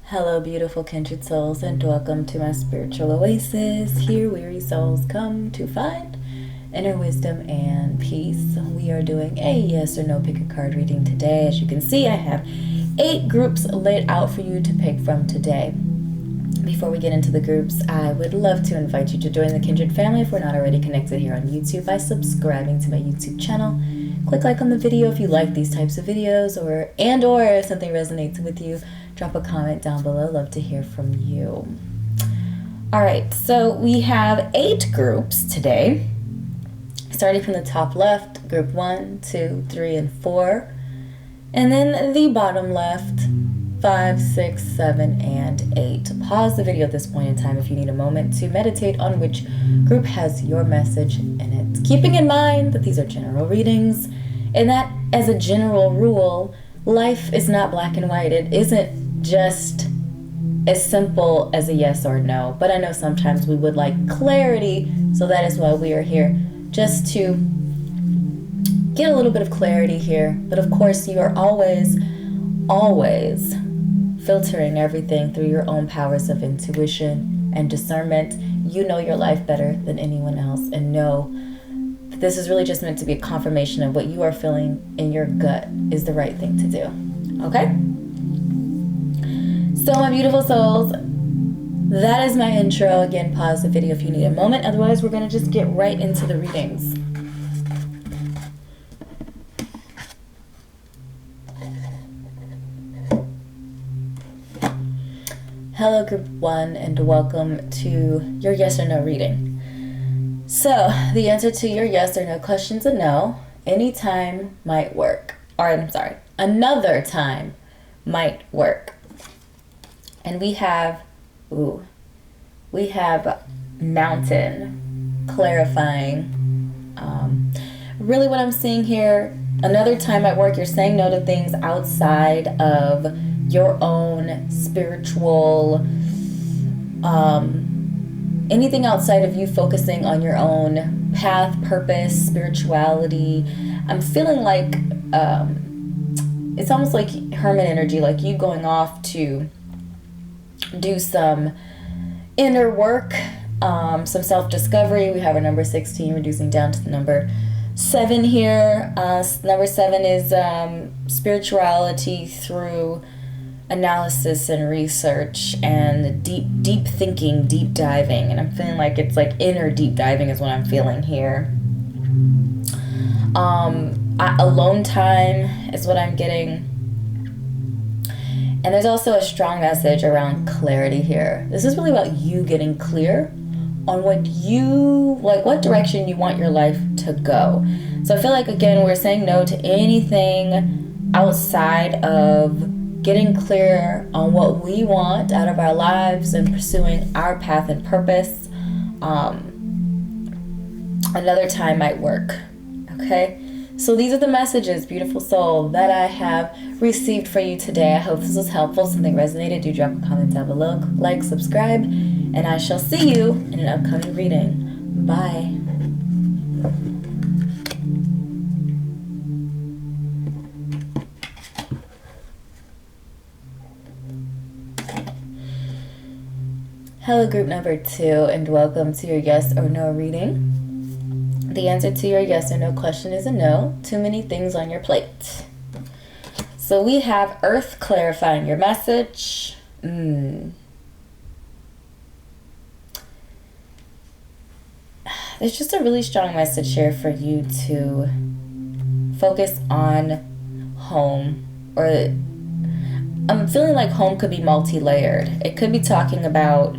Hello, beautiful kindred souls, and welcome to my spiritual oasis. Here, weary souls come to find inner wisdom and peace. We are doing a yes or no pick a card reading today. As you can see, I have 8 groups laid out for you to pick from today. Before we get into the groups, I would love to invite you to join the Kindred family if we're not already connected here on YouTube by subscribing to my YouTube channel. Click like on the video if you like these types of videos, or if something resonates with you. Drop a comment down below. Love to hear from you. All right, so we have 8 groups today. Starting from the top left, group 1, 2, 3, and 4. And then the bottom left, 5, 6, 7, and 8. Pause the video at this point in time if you need a moment to meditate on which group has your message in it. Keeping in mind that these are general readings, and that as a general rule, life is not black and white. It isn't just as simple as a yes or no, but I know sometimes we would like clarity, so that is why we are here, just to get a little bit of clarity here. But of course, you are always filtering everything through your own powers of intuition and discernment. You know your life better than anyone else, and know that this is really just meant to be a confirmation of what you are feeling in your gut is the right thing to do. Okay? So my beautiful souls, that is my intro. Again, pause the video if you need a moment. Otherwise, we're going to just get right into the readings. Hello, group 1, and welcome to your yes or no reading. So, the answer to your yes or no question's a no. Anytime might work. Or, I'm sorry, another time might work. And we have mountain, clarifying. Really what I'm seeing here, another time at work, you're saying no to things outside of your own spiritual, anything outside of you focusing on your own path, purpose, spirituality. I'm feeling like it's almost like hermit energy, like you going off to do some inner work, some self-discovery. We have our number 16 reducing down to the number 7 here. Number 7 is spirituality through analysis and research and deep thinking, deep diving. And I'm feeling like it's like inner deep diving is what I'm feeling here. Alone time is what I'm getting. And there's also a strong message around clarity here. This is really about you getting clear on what direction you want your life to go. So I feel like, again, we're saying no to anything outside of getting clear on what we want out of our lives and pursuing our path and purpose. Another time might work. Okay? So these are the messages, beautiful soul, that I have received for you today. I hope this was helpful. If something resonated, do drop a comment down below, like, subscribe, and I shall see you in an upcoming reading. Bye. Hello, group number 2, and welcome to your yes or no reading. The answer to your yes or no question is a no. Too many things on your plate. So we have Earth clarifying your message. There's just a really strong message here for you to focus on home. Or I'm feeling like home could be multi-layered. It could be talking about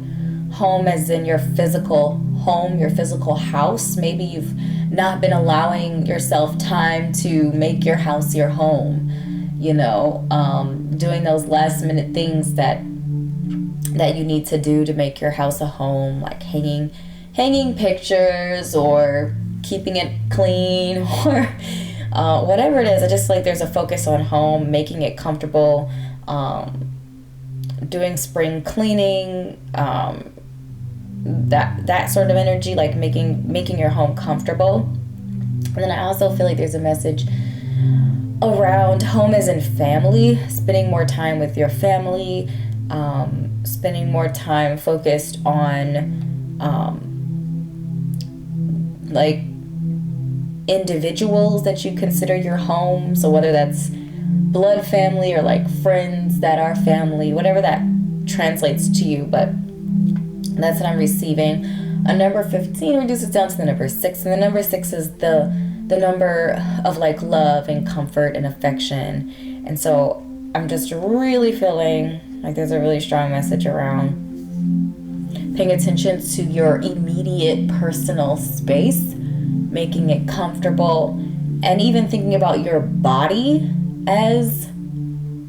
home as in your physical home, your physical house. Maybe you've not been allowing yourself time to make your house your home, doing those last minute things that you need to do to make your house a home, like hanging pictures or keeping it clean or whatever it is. I just like there's a focus on home, making it comfortable, doing spring cleaning, that sort of energy, like making your home comfortable. And then I also feel like there's a message around home as in family, spending more time with your family, spending more time focused on like individuals that you consider your home. So whether that's blood family or like friends that are family, whatever that translates to you, but that's what I'm receiving. A number 15 reduces down to the number 6, and the number 6 is the number of like love and comfort and affection. And so I'm just really feeling like there's a really strong message around paying attention to your immediate personal space, making it comfortable, and even thinking about your body as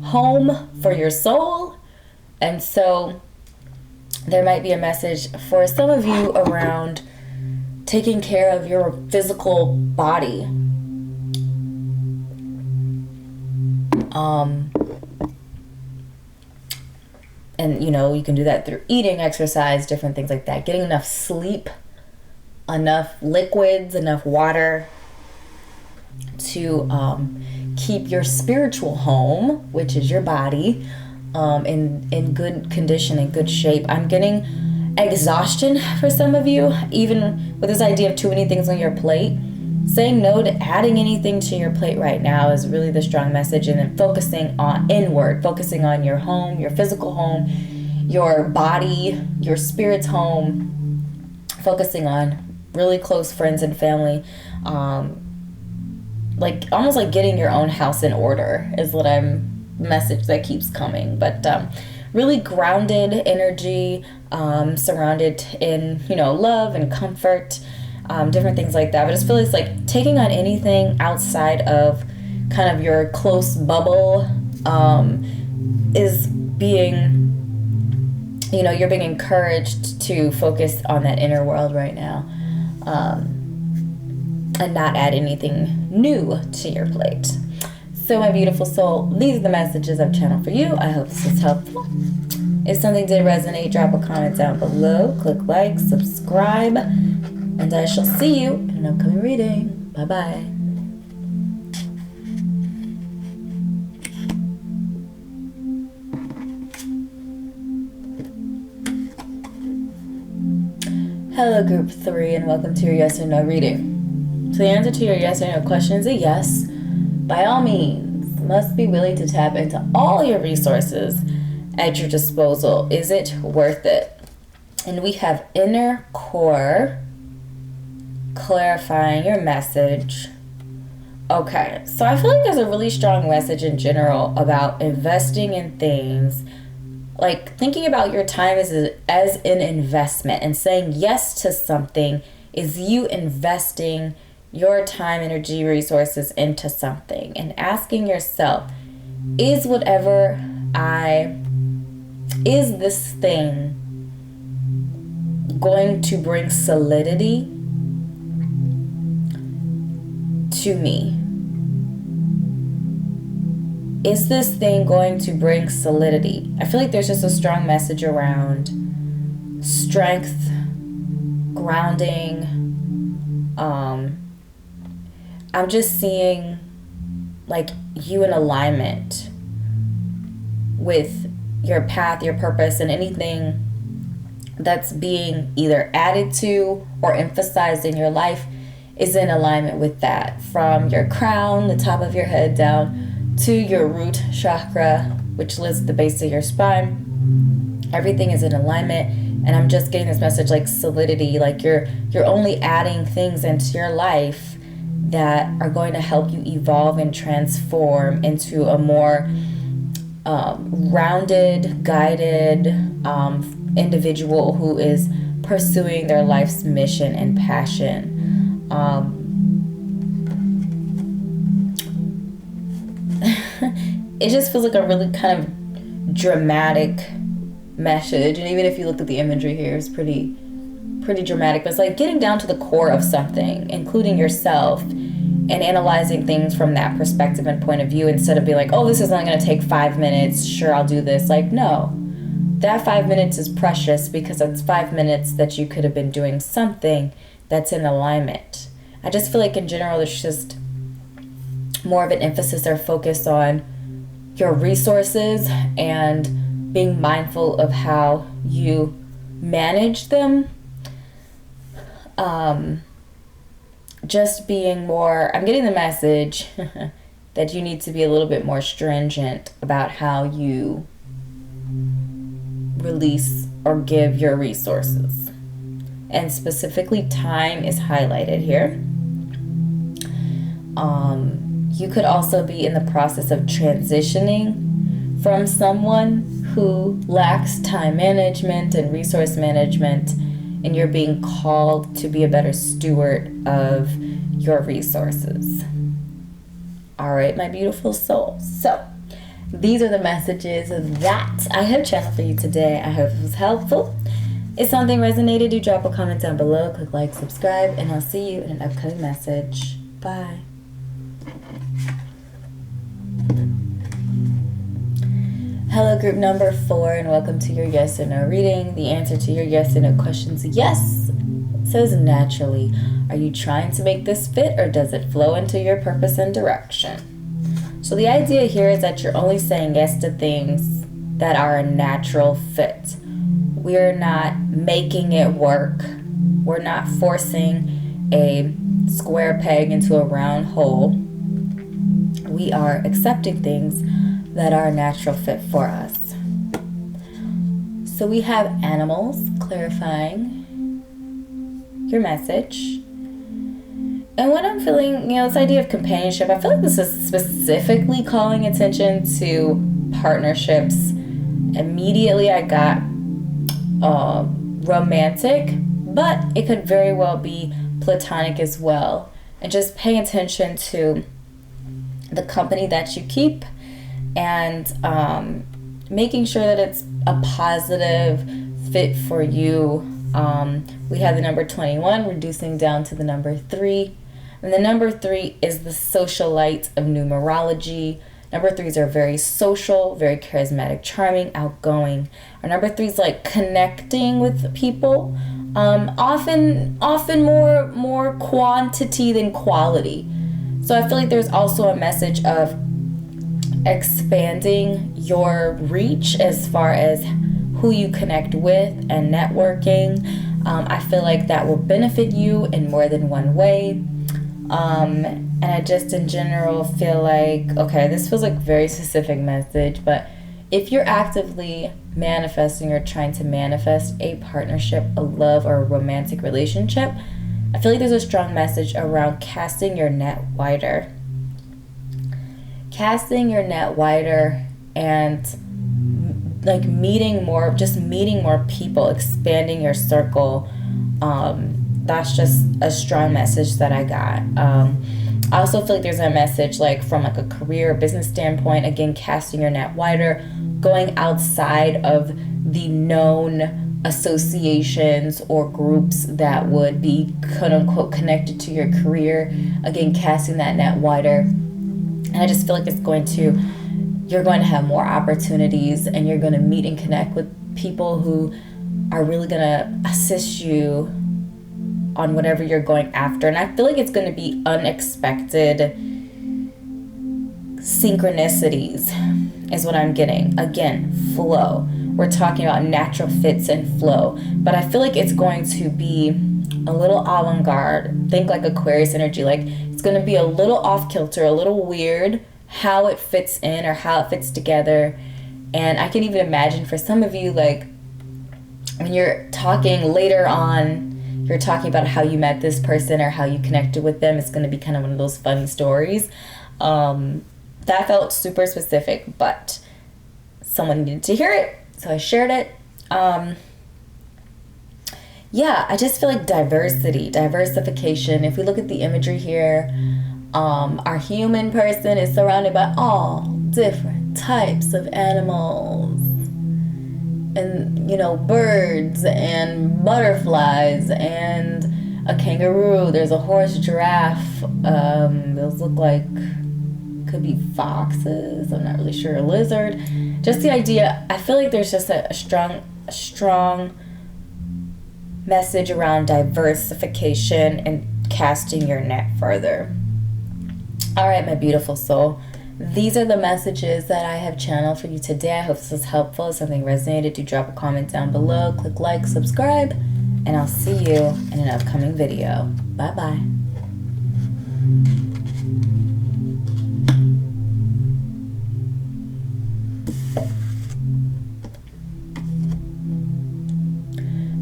home for your soul. And so there might be a message for some of you around taking care of your physical body. And you know, you can do that through eating, exercise, different things like that. Getting enough sleep, enough liquids, enough water to keep your spiritual home, which is your body, in good condition, in good shape. I'm getting exhaustion for some of you, even with this idea of too many things on your plate. Saying no to adding anything to your plate right now is really the strong message. And then focusing on inward, focusing on your home, your physical home, your body, your spirit's home, focusing on really close friends and family, like almost like getting your own house in order is what message that keeps coming. But really grounded energy, surrounded in, you know, love and comfort, different things like that. But I just feel it's like taking on anything outside of kind of your close bubble is being, you know, you're being encouraged to focus on that inner world right now, and not add anything new to your plate. So my beautiful soul, these are the messages I've channeled for you. I hope this was helpful. If something did resonate, drop a comment down below. Click like, subscribe, and I shall see you in an upcoming reading. Bye-bye. Hello, Group 3, and welcome to your yes or no reading. So the answer to your yes or no question is a yes. By all means, must be willing to tap into all your resources at your disposal. Is it worth it? And we have inner core, clarifying your message. Okay, so I feel like there's a really strong message in general about investing in things, like thinking about your time as an investment, and saying yes to something is you investing your time, energy, resources into something, and asking yourself, is this thing going to bring solidity to me? Is this thing going to bring solidity? I feel like there's just a strong message around strength, grounding. I'm just seeing like you in alignment with your path, your purpose, and anything that's being either added to or emphasized in your life is in alignment with that. From your crown, the top of your head, down to your root chakra, which lives at the base of your spine. Everything is in alignment, and I'm just getting this message like solidity, like you're only adding things into your life that are going to help you evolve and transform into a more rounded, guided individual who is pursuing their life's mission and passion. It just feels like a really kind of dramatic message, and even if you look at the imagery here, it's pretty dramatic. But it's like getting down to the core of something, including yourself, and analyzing things from that perspective and point of view, instead of being like, oh, this is only going to take 5 minutes, sure, I'll do this. Like, no, that 5 minutes is precious, because it's 5 minutes that you could have been doing something that's in alignment. I just feel like in general there's just more of an emphasis or focus on your resources and being mindful of how you manage them. Just being more, I'm getting the message that you need to be a little bit more stringent about how you release or give your resources. And specifically, time is highlighted here. You could also be in the process of transitioning from someone who lacks time management and resource management, and you're being called to be a better steward of your resources. All right, my beautiful soul. So these are the messages that I have channeled for you today. I hope it was helpful. If something resonated, do drop a comment down below, click like, subscribe, and I'll see you in an upcoming message. Bye. Hello, group number 4, and welcome to your yes or no reading. The answer to your yes or no questions, yes, says naturally. Are you trying to make this fit, or does it flow into your purpose and direction? So the idea here is that you're only saying yes to things that are a natural fit. We're not making it work. We're not forcing a square peg into a round hole. We are accepting things that are a natural fit for us. So we have animals, clarifying your message. And what I'm feeling, this idea of companionship, I feel like this is specifically calling attention to partnerships. Immediately I got romantic, but it could very well be platonic as well. And just paying attention to the company that you keep, and making sure that it's a positive fit for you. We have the number 21 reducing down to the number 3. And the number 3 is the socialite of numerology. Number 3s are very social, very charismatic, charming, outgoing. Our number 3 is like connecting with people. Often more quantity than quality. So I feel like there's also a message of expanding your reach as far as who you connect with and networking. I feel like that will benefit you in more than one way. And I just in general feel like, okay, this feels like a very specific message, but if you're actively manifesting or trying to manifest a partnership, a love, or a romantic relationship, I feel like there's a strong message around casting your net wider. Casting your net wider and like meeting more people, expanding your circle. That's just a strong message that I got. I also feel like there's a message like from like a career or business standpoint, again, casting your net wider, going outside of the known associations or groups that would be quote unquote connected to your career. Again, casting that net wider. And I just feel like you're going to have more opportunities, and you're going to meet and connect with people who are really going to assist you on whatever you're going after. And I feel like it's going to be unexpected synchronicities is what I'm getting. Again, flow. We're talking about natural fits and flow. But I feel like it's going to be a little avant-garde. Think like Aquarius energy. Like it's going to be a little off-kilter, a little weird how it fits in or how it fits together. And I can even imagine for some of you, like when you're talking later on, you're talking about how you met this person or how you connected with them. It's going to be kind of one of those funny stories. That felt super specific, but someone needed to hear it, so I shared it. Yeah, I just feel like diversification. If we look at the imagery here, our human person is surrounded by all different types of animals. And, birds and butterflies and a kangaroo. There's a horse, giraffe. Those look like, could be foxes. I'm not really sure. A lizard. Just the idea. I feel like there's just a strong message around diversification and casting your net further. All right, my beautiful soul. These are the messages that I have channeled for you today. I hope this is helpful. If something resonated, do drop a comment down below. Click like, subscribe, and I'll see you in an upcoming video. Bye-bye.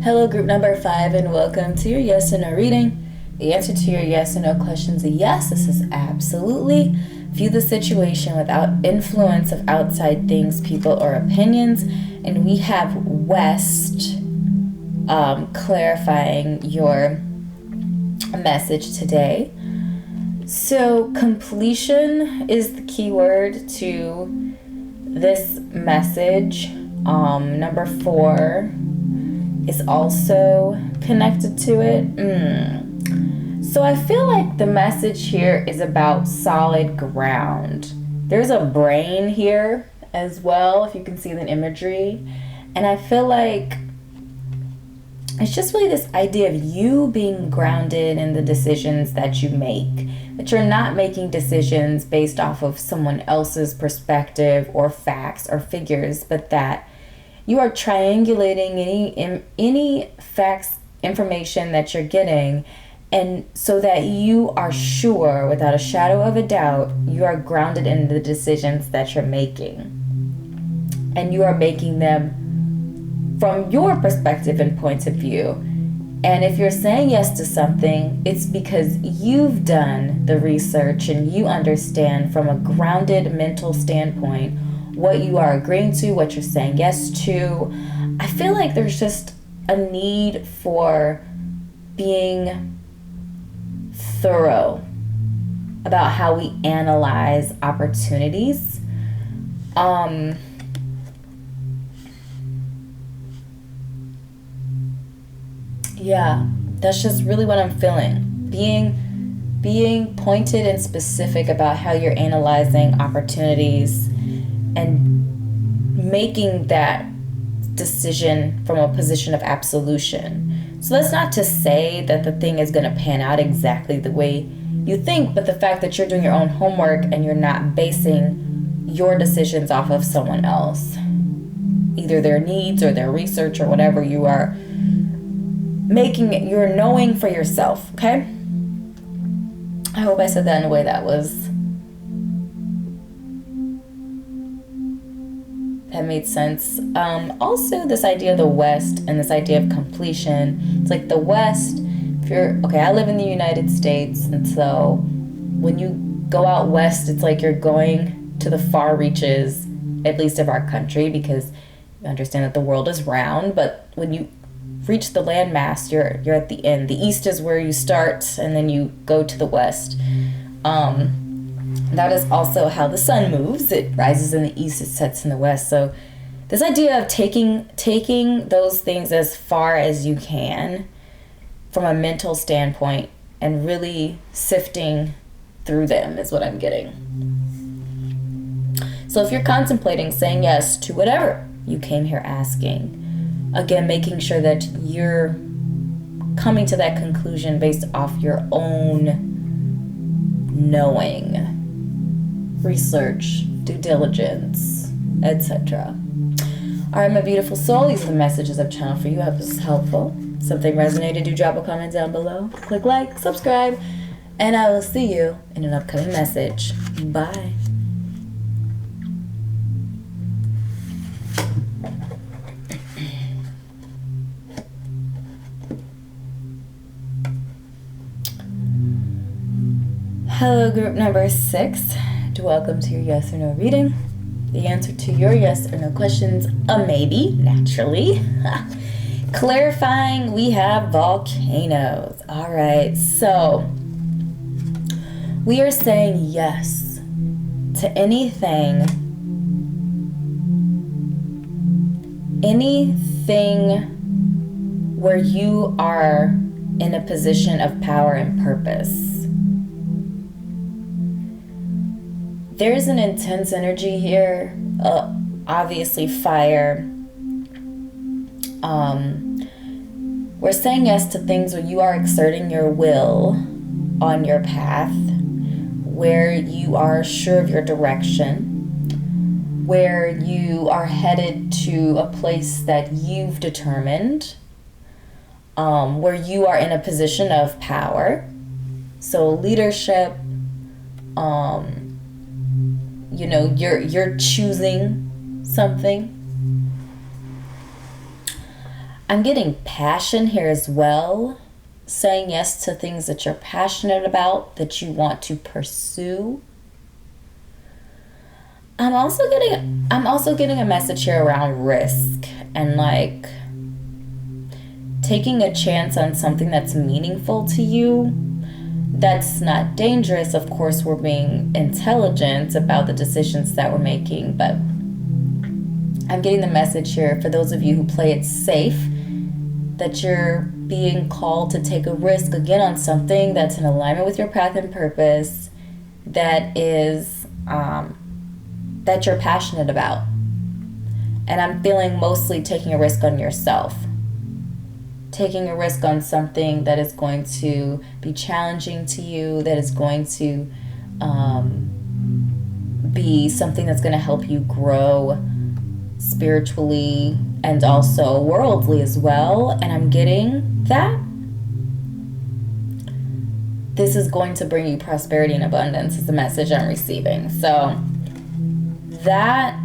Hello, group number 5, and welcome to your yes or no reading. The answer to your yes or no questions is yes. This is absolutely. View the situation without influence of outside things, people, or opinions. And we have West clarifying your message today. So completion is the key word to this message. Number 4 is also connected to it. So I feel like the message here is about solid ground. There's a brain here as well, if you can see the imagery. And I feel like it's just really this idea of you being grounded in the decisions that you make. That you're not making decisions based off of someone else's perspective or facts or figures, but that you are triangulating any facts, information that you're getting, and so that you are sure, without a shadow of a doubt, you are grounded in the decisions that you're making. And you are making them from your perspective and point of view. And if you're saying yes to something, it's because you've done the research and you understand from a grounded mental standpoint what you are agreeing to, what you're saying yes to. I feel like there's just a need for being thorough about how we analyze opportunities. Yeah, that's just really what I'm feeling. Being pointed and specific about how you're analyzing opportunities and making that decision from a position of absolution. So that's not to say that the thing is going to pan out exactly the way you think, but the fact that you're doing your own homework and you're not basing your decisions off of someone else, either their needs or their research or whatever, you are making it, you're knowing for yourself, okay? I hope I said that in a way that made sense. Also, this idea of the West and this idea of completion. It's like the West, I live in the United States, and so when you go out West, it's like you're going to the far reaches, at least of our country, because you understand that the world is round, but when you reach the landmass, you're at the end. The East is where you start, and then you go to the West. That is also how the sun moves. It rises in the east, it sets in the west. So this idea of taking those things as far as you can from a mental standpoint and really sifting through them is what I'm getting. So if you're contemplating saying yes to whatever you came here asking, again, making sure that you're coming to that conclusion based off your own knowing, research, due diligence, etc. All right, my beautiful soul, these are the messages I've channeled for you. I hope this is helpful. If something resonated, do drop a comment down below. Click like, subscribe, and I will see you in an upcoming message. Bye. Hello, group number 6. Welcome to your yes or no reading. The answer to your yes or no questions, a maybe, naturally. Clarifying, we have volcanoes. All right, so we are saying yes to anything where you are in a position of power and purpose. There's an intense energy here, obviously fire. We're saying yes to things where you are exerting your will on your path, where you are sure of your direction, where you are headed to a place that you've determined, where you are in a position of power. So leadership, you're choosing something. I'm getting passion here as well. Saying yes to things that you're passionate about, that you want to pursue. I'm also getting a message here around risk and like taking a chance on something that's meaningful to you. That's not dangerous. Of course, we're being intelligent about the decisions that we're making, but I'm getting the message here for those of you who play it safe, that you're being called to take a risk again on something that's in alignment with your path and purpose, that is that you're passionate about. And I'm feeling mostly taking a risk on yourself, taking a risk on something that is going to be challenging to you, that is going to be something that's going to help you grow spiritually and also worldly as well. And I'm getting that this is going to bring you prosperity and abundance is the message I'm receiving. So that,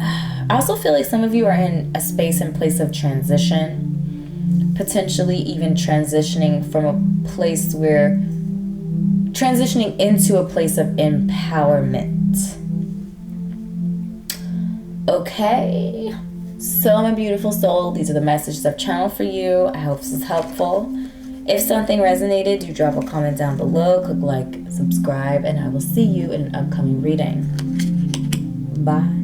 I also feel like some of you are in a space and place of transition, potentially even transitioning from a place where, transitioning into a place of empowerment. Okay, so my beautiful soul, these are the messages I've channeled for you. I hope this is helpful. If something resonated, do drop a comment down below, click like, subscribe, and I will see you in an upcoming reading. Bye.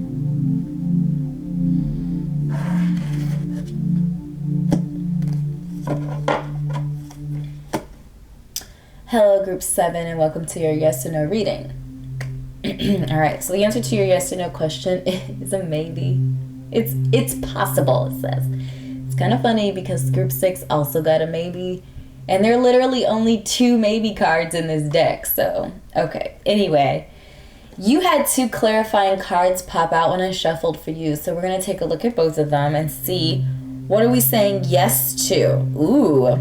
Hello, group 7, and welcome to your yes or no reading. All right, so the answer to your yes or no question is a maybe. It's possible, it says. It's kind of funny because group 6 also got a maybe, and there are literally only 2 maybe cards in this deck. So, okay. Anyway, you had 2 clarifying cards pop out when I shuffled for you, so we're going to take a look at both of them and see what are we saying yes to. Ooh.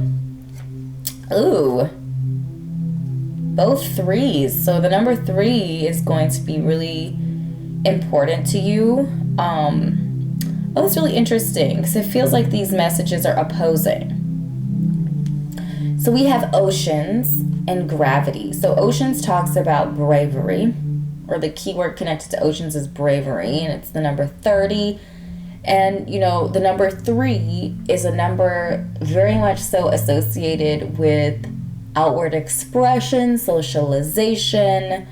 Both 3s. So the number 3 is going to be really important to you. It's really interesting because it feels like these messages are opposing. So we have oceans and gravity. So oceans talks about bravery, or the keyword connected to oceans is bravery, and it's the number 30. And, the number 3 is a number very much so associated with outward expression, socialization.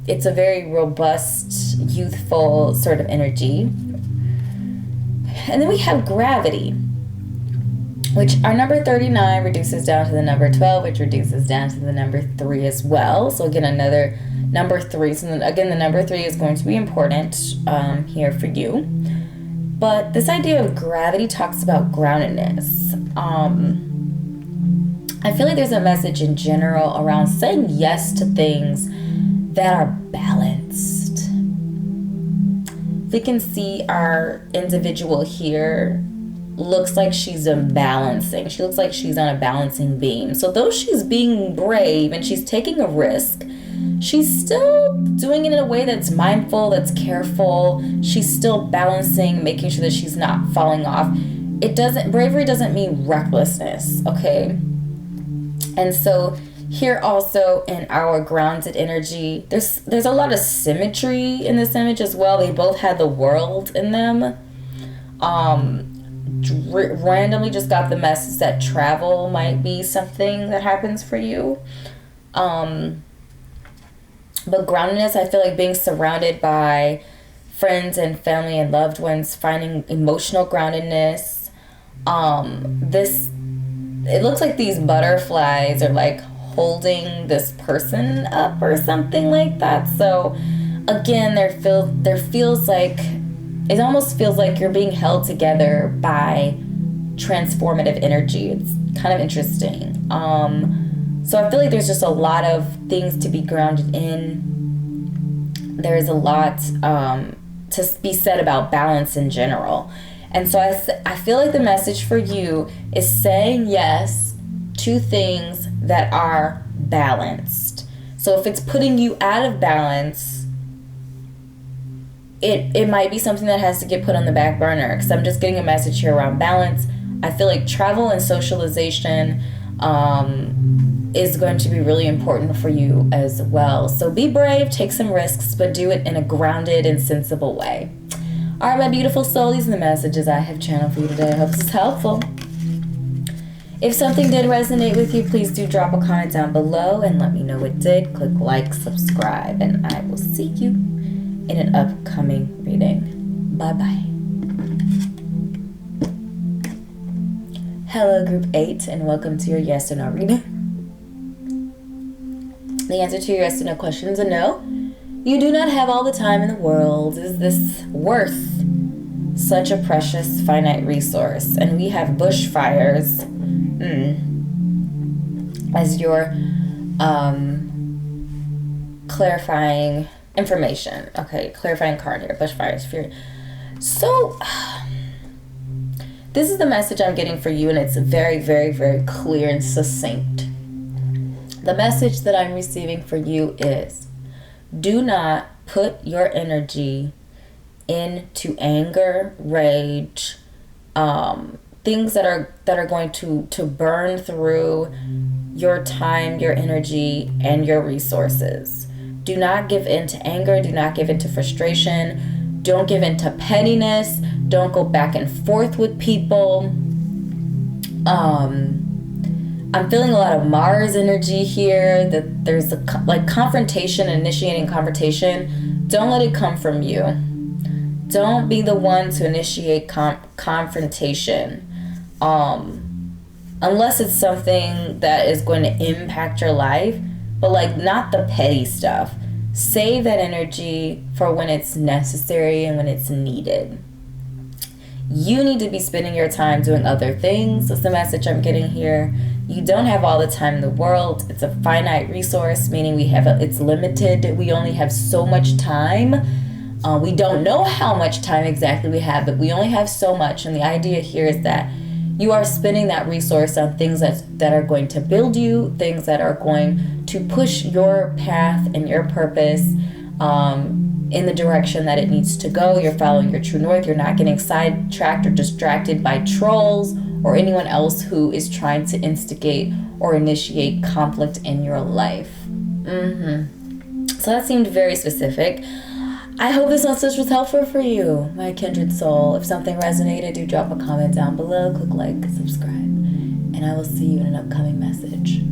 It's a very robust, youthful sort of energy. And then we have gravity, which our number 39 reduces down to the number 12, which reduces down to the number 3 as well. So again, another number 3. So then, again, the number 3 is going to be important here for you. But this idea of gravity talks about groundedness. I feel like there's a message in general around saying yes to things that are balanced. We can see our individual here looks like she's imbalancing. She looks like she's on a balancing beam. So though she's being brave and she's taking a risk, she's still doing it in a way that's mindful, that's careful. She's still balancing, making sure that she's not falling off. Bravery doesn't mean recklessness, okay? And so here also in our grounded energy, there's a lot of symmetry in this image as well. They both had the world in them. Randomly just got the message that travel might be something that happens for you. But groundedness, I feel like being surrounded by friends and family and loved ones, finding emotional groundedness. It looks like these butterflies are like holding this person up or something like that. So again, it almost feels like you're being held together by transformative energy. It's kind of interesting. So I feel like there's just a lot of things to be grounded in. There's a lot to be said about balance in general. And so I feel like the message for you is saying yes to things that are balanced. So if it's putting you out of balance, it might be something that has to get put on the back burner, because I'm just getting a message here around balance. I feel like travel and socialization is going to be really important for you as well. So be brave, take some risks, but do it in a grounded and sensible way. All right, my beautiful soul, these are the messages I have channeled for you today. I hope this is helpful. If something did resonate with you, please do drop a comment down below and let me know it did. Click like, subscribe, and I will see you in an upcoming reading. Bye-bye. Hello, Group 8, and welcome to your yes or no reading. The answer to your yes or no question is a no. You do not have all the time in the world. Is this worth such a precious, finite resource? And we have bushfires as your clarifying information. Okay, clarifying card here. Bushfires. Fear. So this is the message I'm getting for you, and it's very, very, very clear and succinct. The message that I'm receiving for you is, do not put your energy into anger, rage, things that are going to burn through your time, your energy, and your resources. Do not give in to anger. Do not give in to frustration. Don't give in to pettiness. Don't go back and forth with people. I'm feeling a lot of Mars energy here, that there's confrontation, initiating confrontation. Don't let it come from you. Don't be the one to initiate confrontation. Unless it's something that is going to impact your life, but not the petty stuff. Save that energy for when it's necessary and when it's needed. You need to be spending your time doing other things. That's the message I'm getting here. You don't have all the time in the world. It's a finite resource, meaning it's limited. We only have so much time. We don't know how much time exactly we have, but we only have so much. And the idea here is that you are spending that resource on things that are going to build you, things that are going to push your path and your purpose in the direction that it needs to go. You're following your true north. You're not getting sidetracked or distracted by trolls or anyone else who is trying to instigate or initiate conflict in your life. So that seemed very specific. I hope this message was helpful for you, my kindred soul. If something resonated, do drop a comment down below, click like, subscribe, and I will see you in an upcoming message.